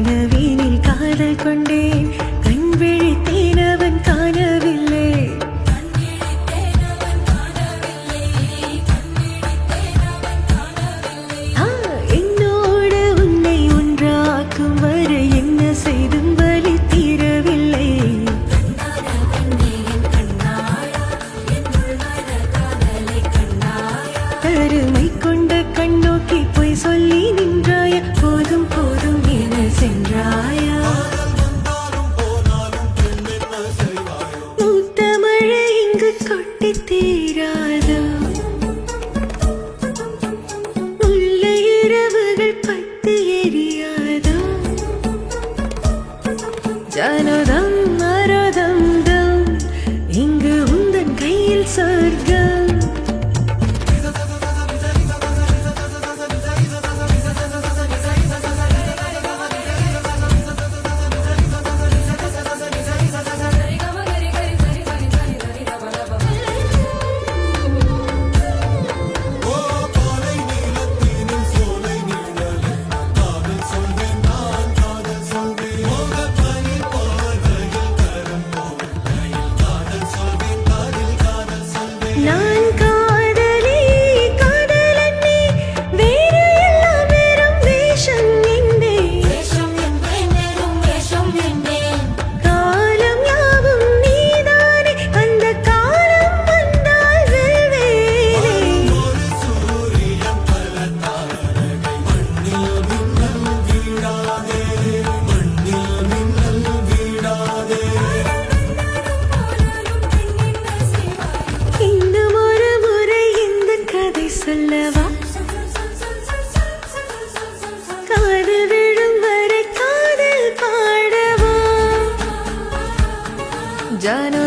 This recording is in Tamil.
கனவினில் காதல் கொண்டேன் கண் விழித்தேன் அவன் காணவில்லை என்னோடு உன்னை ஒன்றாக்கும் வரை என்ன செய்தும் வலி தீரவில்லை கருமை கொண்ட கண்ணோக்கி பொய் சொல்லி நின்றாய போதும் போதும் என சென்றாயா மூத்த மழை இங்கு கொட்டி தீராதோ உள்ள இரவுகள் பத்தி எரியாதோ ஜனதம் மரதம் தம் இங்கு உந்தன் கையில் சொர்க்கம் நான் காதலி காதலன்னே வேறு எல்லாம் வெறும் வேஷம் என்றேன் காலம் யாவும் நீதானே அந்த காலம் வந்தால் வெல்வேனே இன்னும் ஒரு முறை இந்த கதை சொல்லவா காதல் விழும் வரை காதல் பாடவா ஜானோ